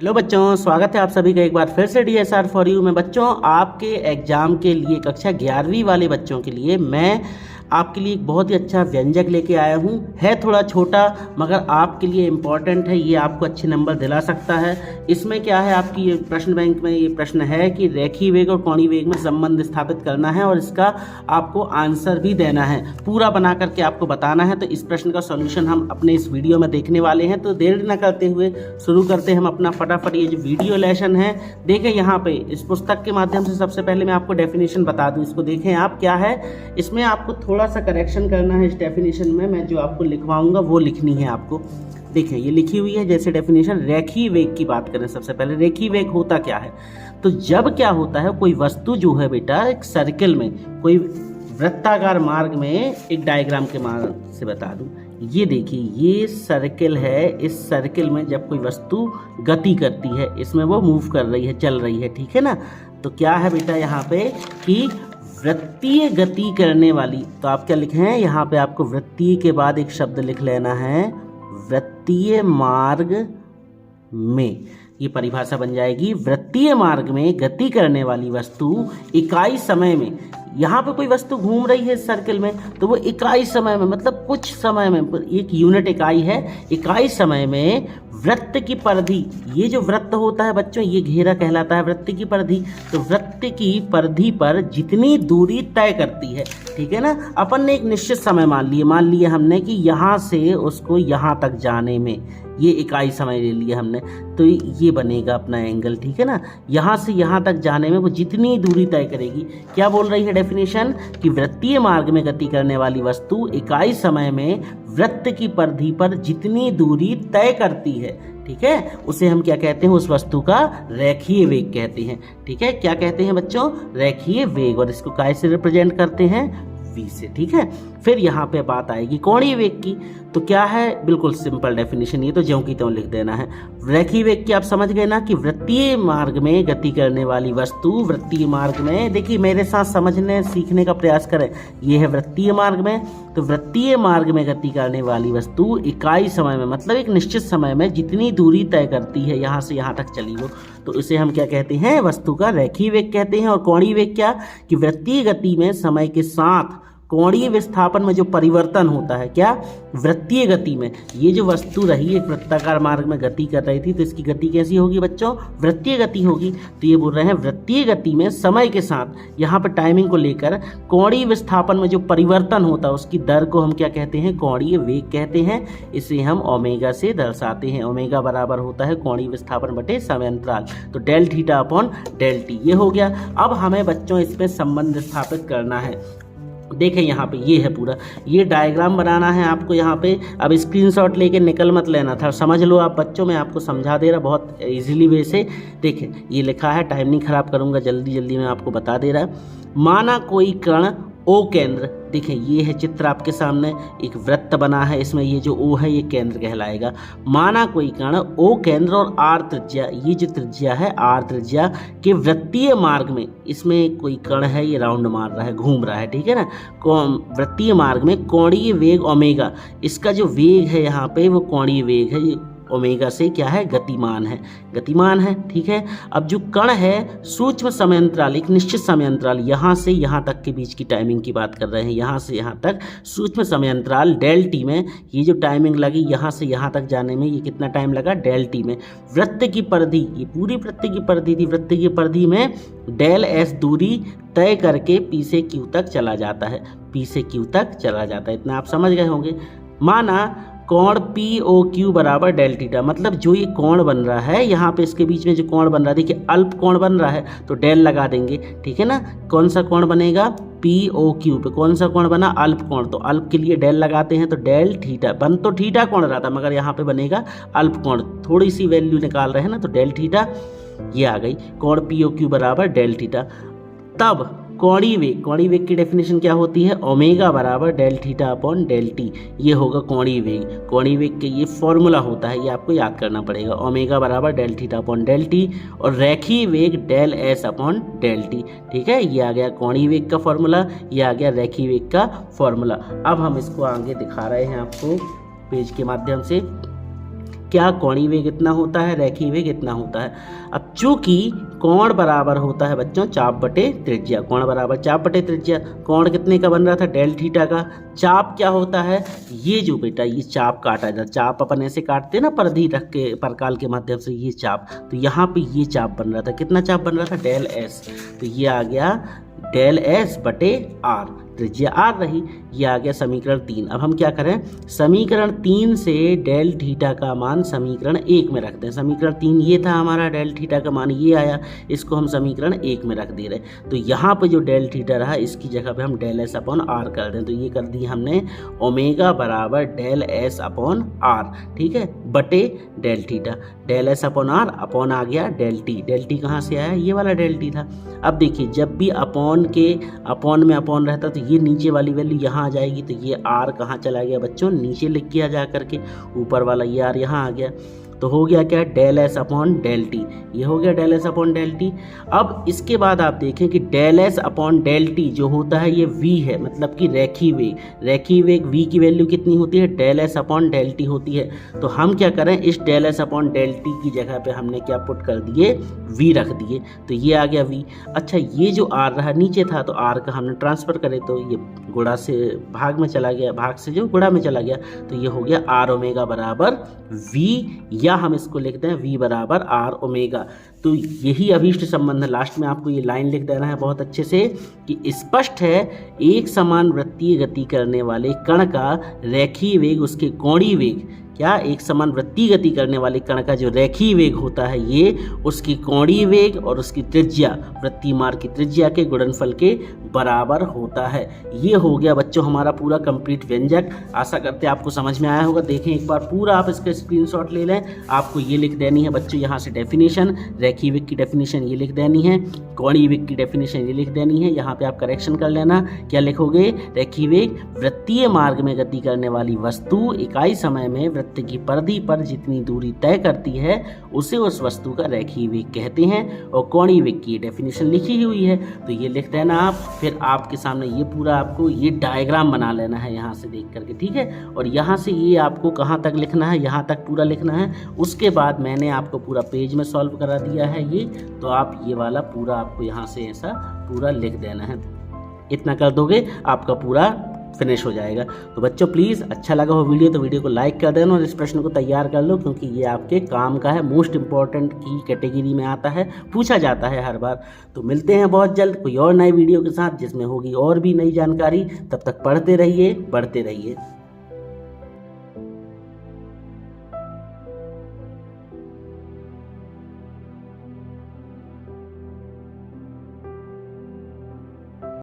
Hello बच्चों, स्वागत है आप सभी का एक बार फिर से DSR फॉर यू में। बच्चों, आपके एग्जाम के लिए कक्षा 11वीं वाले बच्चों के लिए मैं आपके लिए एक बहुत ही अच्छा व्यंजक लेके आया हूँ। है थोड़ा छोटा मगर आपके लिए इम्पॉर्टेंट है, ये आपको अच्छे नंबर दिला सकता है। इसमें क्या है, आपकी ये प्रश्न बैंक में ये प्रश्न है कि रेखीय वेग और कोणीय वेग में संबंध स्थापित करना है और इसका आपको आंसर भी देना है, पूरा बना करके आपको बताना है। तो इस प्रश्न का सॉल्यूशन हम अपने इस वीडियो में देखने वाले हैं। तो देर न करते हुए शुरू करते हैं हम अपना फटाफट ये जो वीडियो लेसन है। देखें यहाँ पे इस पुस्तक के माध्यम से सबसे पहले मैं आपको डेफिनेशन बता दूँ। इसको देखें आप, क्या है इसमें आपको थोड़ा सा करेक्शन करना है। इस डेफिनेशन में मैं जो आपको लिखवाऊंगा वो लिखनी है आपको। देखें ये लिखी हुई है जैसे डेफिनेशन। रेखीय वेग की बात करें सबसे पहले, रेखीय वेग होता क्या है। तो जब क्या होता है, कोई वस्तु जो है बेटा एक सर्किल में, कोई वृत्ताकार मार्ग में, एक डायग्राम के मार्ग से बता दूं, ये देखिए ये सर्किल है। इस सर्किल में जब कोई वस्तु गति करती है, इसमें वो मूव कर रही है, चल रही है, ठीक है ना। तो क्या है बेटा यहाँ पे कि वृत्तीय गति करने वाली, तो आप क्या लिखे हैं यहाँ पे, आपको वृत्तीय के बाद एक शब्द लिख लेना है, वृत्तीय मार्ग में। ये परिभाषा बन जाएगी, वृत्तीय मार्ग में गति करने वाली वस्तु इकाई समय में। यहाँ पे कोई वस्तु घूम रही है इस सर्किल में, तो वो इकाई समय में, मतलब कुछ समय में, एक यूनिट इकाई है, इकाई समय में वृत्त की परिधि, ये जो वृत्त होता है बच्चों, ये घेरा कहलाता है वृत्त की परिधि। तो वृत्त की परिधि पर जितनी दूरी तय करती है, ठीक है ना। अपन ने एक निश्चित समय मान लिया हमने कि यहाँ से उसको यहाँ तक जाने में ये इकाई समय ले लिया हमने, तो ये बनेगा अपना एंगल, ठीक है ना। यहाँ से यहाँ तक जाने में वो जितनी दूरी तय करेगी। क्या बोल रही है डेफिनेशन कि वृत्तीय मार्ग में गति करने वाली वस्तु इकाई समय में वृत्त की परिधि पर जितनी दूरी तय करती है, ठीक है, उसे हम क्या कहते हैं, उस वस्तु का रेखीय वेग कहते हैं। ठीक है, क्या कहते हैं बच्चों, रेखीय वेग। और इसको काय से रिप्रेजेंट करते हैं, V से, ठीक है। फिर यहाँ पे बात आएगी कोणीय वेग की। तो क्या है, बिल्कुल सिंपल डेफिनेशन, ये तो ज्यों की त्यों लिख देना है। रेखीय वेग की आप समझ गए ना कि वृत्तीय मार्ग में गति करने वाली वस्तु, वृत्तीय मार्ग में, देखिए मेरे साथ समझने सीखने का प्रयास करें। ये है वृत्तीय मार्ग में, तो वृत्तीय मार्ग में गति करने वाली वस्तु इकाई समय में, मतलब एक निश्चित समय में जितनी दूरी तय करती है, यहाँ से यहाँ तक चली वो, तो इसे हम क्या कहते हैं, वस्तु का रेखीय वेग कहते हैं। और कोणीय वेग क्या, कि वृत्तीय गति में समय के साथ कोणीय विस्थापन में जो परिवर्तन होता है, क्या, वृत्तीय गति में, ये जो वस्तु रही एक वृत्ताकार मार्ग में गति कर रही थी, तो इसकी गति कैसी होगी बच्चों, वृत्तीय गति होगी। तो ये बोल रहे हैं वृत्तीय गति में समय के साथ, यहाँ पर टाइमिंग को लेकर कोणीय विस्थापन में जो परिवर्तन होता है उसकी दर को हम क्या कहते हैं, कोणीय वेग कहते हैं। इसे हम ओमेगा से दर्शाते हैं। ओमेगा बराबर होता है कोणीय विस्थापन बटे समय अंतराल, तो del theta upon del t, ये हो गया। अब हमें बच्चों इसमें संबंध स्थापित करना है। देखें यहाँ पे ये है पूरा, ये डायग्राम बनाना है आपको यहाँ पे। अब स्क्रीनशॉट लेके निकल मत लेना था, समझ लो आप बच्चों, मैं आपको समझा दे रहा बहुत इजीली वे से। देखें ये लिखा है, टाइम नहीं खराब करूँगा, जल्दी जल्दी मैं आपको बता दे रहा। माना कोई कण O केंद्र, देखें ये है चित्र आपके सामने, एक वृत्त बना है, इसमें ये जो O है ये केंद्र कहलाएगा। माना कोई कण O केंद्र और R त्रिज्या, ये जो त्रिज्या है R त्रिज्या के वृत्तीय मार्ग में, इसमें कोई कण है ये राउंड मार रहा है, घूम रहा है, ठीक है ना। वृत्तीय मार्ग में कोणीय वेग ओमेगा, इसका जो वेग है यहाँ पे वो कोणीय वेग है, ओमेगा से क्या है, गतिमान है, गतिमान है, ठीक है। अब जो कण है सूक्ष्म समय अंतराल, एक निश्चित समय अंतराल, यहाँ से यहाँ तक के बीच की टाइमिंग की बात कर रहे हैं, यहाँ से यहाँ तक सूक्ष्म समय अंतराल डेल टी में ये जो टाइमिंग लगी, यहाँ से यहाँ तक जाने में ये कितना टाइम लगा, डेल टी में। वृत्त की परिधि, ये पूरी वृत्त की परिधि थी, वृत्त की परिधि में डेल एस दूरी तय करके पी से क्यू तक चला जाता है, पी से क्यू तक चला जाता है। इतना आप समझ गए होंगे। माना कोण POQ बराबर डेल थीटा, मतलब जो ये कोण बन रहा है यहाँ पे, इसके बीच में जो कोण बन रहा है, देखिए अल्प कोण बन रहा है, तो डेल लगा देंगे, ठीक है ना। कौन सा कोण बनेगा, POQ पे कौन सा कोण बना, अल्प कोण, तो अल्प के लिए डेल लगाते हैं, तो डेल थीटा। बन तो थीटा कोण रहा था मगर यहाँ पे बनेगा अल्प कोण, थोड़ी सी वैल्यू निकाल रहे हैं ना, तो डेल थीटा ये आ गई, कोण POQ बराबर डेल थीटा। तब कोणीय वेग की डेफिनेशन क्या होती है, ओमेगा बराबर del theta upon del t, ये होगा कोणीय वेग। कोणीय वेग के ये फॉर्मूला होता है, ये आपको याद करना पड़ेगा, ओमेगा बराबर del theta upon del t, और रेखीय वेग del S upon del t, ठीक है। ये आ गया कोणीय वेग का फॉर्मूला, ये आ गया रेखीय वेग का फॉर्मूला। अब हम इसको आगे दिखा रहे हैं आपको पेज के माध्यम से। क्या कोणीय वेग इतना होता है, रेखीय वेग इतना होता है। अब चूंकि कोण बराबर होता है बच्चों चाप बटे त्रिज्या, कोण बराबर चाप बटे त्रिज्या, कोण कितने का बन रहा था, डेल थीटा का। चाप क्या होता है, ये जो बेटा ये चाप काटा जाता, चाप अपन ऐसे काटते हैं ना परिधि रख के परकाल के माध्यम से, ये चाप, तो यहाँ पे ये चाप बन रहा था, कितना चाप बन रहा था, डेल एस, तो ये आ गया डेल एस बटे आर, त्रिज्या आर रही, ये आ गया समीकरण 3। अब हम क्या करें, समीकरण 3 से डेल थीटा का मान समीकरण 1 में रख दें। समीकरण 3 ये था हमारा, डेल थीटा का मान ये आया, इसको हम समीकरण 1 में रख दे रहे, तो यहाँ पे जो डेल थीटा रहा इसकी जगह पे हम डेल एस अपॉन आर कर दें, तो ये कर दिए हमने ओमेगा बराबर डेल एस अपॉन आर, ठीक है, बटे del theta, del S upon R, upon आ गया डेल टी, डेल टी कहाँ से आया, ये वाला डेल टी था। अब देखिए जब भी अपॉन के अपॉन में अपॉन रहता तो ये नीचे वाली वैल्यू यहाँ आ जाएगी, तो ये आर कहाँ चला गया बच्चों, नीचे लिख गया जा करके, ऊपर वाला ये आर यहाँ आ गया, तो हो गया क्या, del S upon del t, ये हो गया del S upon del t. अब इसके बाद आप देखें कि del S upon del t जो होता है ये v है, मतलब कि रेखीय वेग, रेखीय वेग v की वैल्यू कितनी होती है, del S upon del t होती है। तो हम क्या करें, इस del S upon del t की जगह पे हमने क्या पुट कर दिए, v रख दिए, तो ये आ गया v। अच्छा ये जो r रहा नीचे था, तो r का हमने ट्रांसफर करे, तो ये गुणा से भाग में चला गया, भाग से जो गुणा में चला गया, तो ये हो गया आर ओमेगा बराबर v, या हम इसको लिखते हैं v बराबर आर ओमेगा। तो यही अभीष्ट संबंध है। लास्ट में आपको ये लाइन लिख देना है बहुत अच्छे से कि स्पष्ट है एक समान वृत्तीय गति करने वाले कण का रेखीय वेग उसके कोणीय वेग, क्या एक समान वृत्तीय गति करने वाले कण का जो रेखीय वेग होता है ये उसकी कोणीय वेग और उसकी त्रिज्या, वृत्तीय मार्ग की त्रिज्या के गुणनफल के बराबर होता है। ये हो गया बच्चों हमारा पूरा कंप्लीट व्यंजक। आशा करते हैं आपको समझ में आया होगा। देखें एक बार पूरा आप इसका स्क्रीनशॉट ले लें। आपको ये लिख देनी है बच्चों यहाँ से डेफिनेशन, रेखीय वेग की डेफिनेशन ये लिख देनी है, कोणीय वेग की डेफिनेशन ये लिख देनी है। यहाँ पे आप करेक्शन कर लेना, क्या लिखोगे, रेखीय वेग वृत्तीय मार्ग में गति करने वाली वस्तु इकाई समय में वृत्त की परिधि पर जितनी दूरी तय करती है उसे उस वस्तु का रेखीय वेग कहते हैं। और कोणीय वेग की डेफिनेशन लिखी हुई है, तो ये लिख देना आप। फिर आपके सामने ये पूरा आपको ये डायग्राम बना लेना है यहाँ से देख करके, ठीक है। और यहाँ से ये आपको कहाँ तक लिखना है, यहाँ तक पूरा लिखना है। उसके बाद मैंने आपको पूरा पेज में सॉल्व करा दिया है ये, तो आप ये वाला पूरा आपको यहाँ से ऐसा पूरा लिख देना है। इतना कर दोगे आपका पूरा फिनिश हो जाएगा। तो बच्चों प्लीज़ अच्छा लगा हो वीडियो तो वीडियो को लाइक कर देना और इस प्रश्न को तैयार कर लो, क्योंकि ये आपके काम का है, मोस्ट इंपॉर्टेंट की कैटेगरी में आता है, पूछा जाता है हर बार। तो मिलते हैं बहुत जल्द कोई और नई वीडियो के साथ जिसमें होगी और भी नई जानकारी। तब तक पढ़ते रहिए, बढ़ते रहिए।